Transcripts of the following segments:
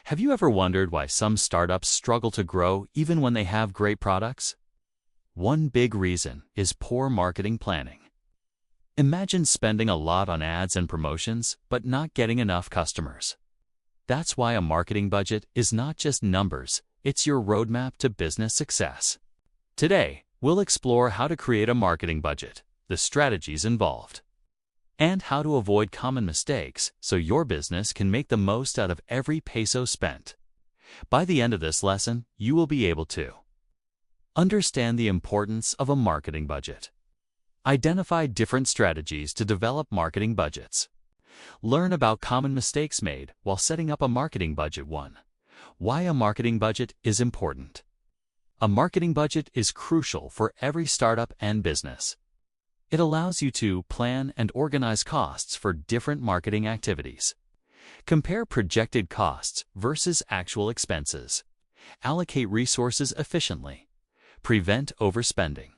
Have you ever wondered why some startups struggle to grow even when they have great products? One big reason is poor marketing planning. Imagine spending a lot on ads and promotions, but not getting enough customers. That's why a marketing budget is not just numbers, it's your roadmap to business success. Today, we'll explore how to create a marketing budget, the strategies involved, and how to avoid common mistakes so your business can make the most out of every peso spent. By the end of this lesson, you will be able to understand the importance of a marketing budget, identify different strategies to develop marketing budgets, learn about common mistakes made while setting up a marketing budget. 1. Why a marketing budget is important. A marketing budget is crucial for every startup and business. It allows you to plan and organize costs for different marketing activities. Compare projected costs versus actual expenses. Allocate resources efficiently. Prevent overspending.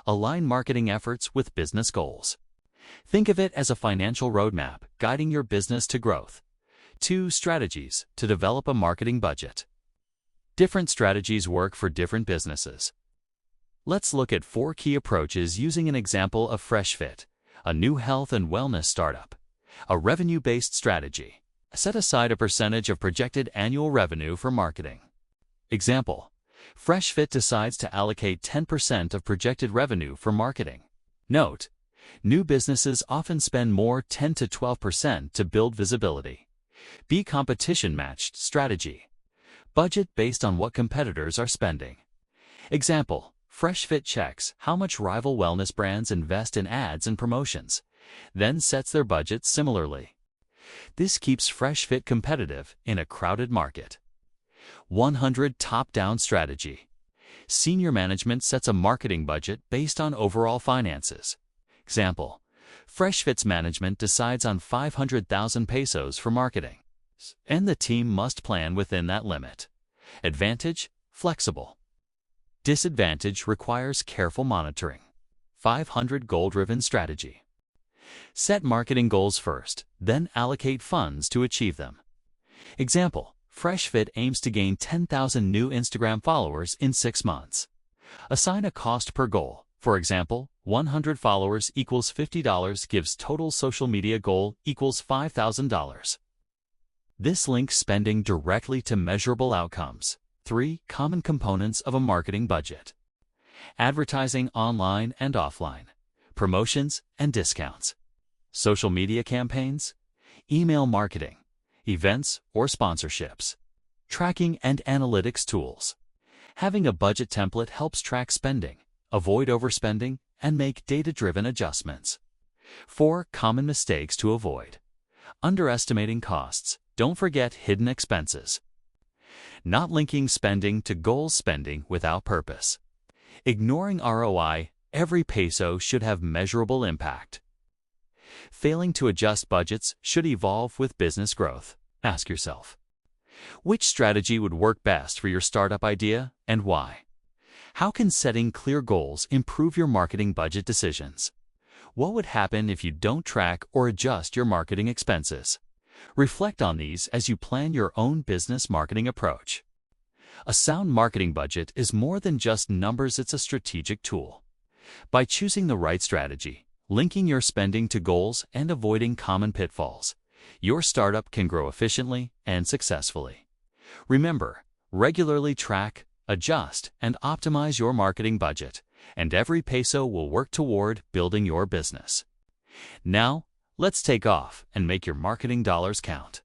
Align marketing efforts with business goals. Think of it as a financial roadmap guiding your business to growth. 2. Strategies to develop a marketing budget. Different strategies work for different businesses. Let's look at 4 key approaches using an example of FreshFit, a new health and wellness startup. A revenue-based strategy. Set aside a percentage of projected annual revenue for marketing. Example: FreshFit decides to allocate 10% of projected revenue for marketing. Note: new businesses often spend more 10 to 12% to build visibility. B. Competition-matched strategy. Budget based on what competitors are spending. Example: FreshFit checks how much rival wellness brands invest in ads and promotions, then sets their budgets similarly. This keeps FreshFit competitive in a crowded market. 100 top-down strategy. Senior management sets a marketing budget based on overall finances. Example: FreshFit's management decides on 500,000 pesos for marketing, and the team must plan within that limit. Advantage: flexible. Disadvantage: requires careful monitoring. 500 goal-driven strategy. Set marketing goals first, then allocate funds to achieve them. Example: FreshFit aims to gain 10,000 new Instagram followers in 6 months. Assign a cost per goal. For example, 100 followers equals $50 gives total social media goal equals $5,000. This links spending directly to measurable outcomes. 3. Common components of a marketing budget. Advertising online and offline. Promotions and discounts. Social media campaigns. Email marketing. Events or sponsorships. Tracking and analytics tools. Having a budget template helps track spending, avoid overspending, and make data-driven adjustments. 4. Common mistakes to avoid. Underestimating costs. Don't forget hidden expenses. Not linking spending to goals. Spending without purpose. Ignoring ROI. Every peso should have measurable impact. Failing to adjust budgets should evolve with business growth. Ask yourself, which strategy would work best for your startup idea and why? How can setting clear goals improve your marketing budget decisions? What would happen if you don't track or adjust your marketing expenses? Reflect on these as you plan your own business marketing approach. A sound marketing budget is more than just numbers, it's a strategic tool. By choosing the right strategy, linking your spending to goals, and avoiding common pitfalls, your startup can grow efficiently and successfully. Remember, regularly track, adjust, and optimize your marketing budget, and every peso will work toward building your business. Now, let's take off and make your marketing dollars count.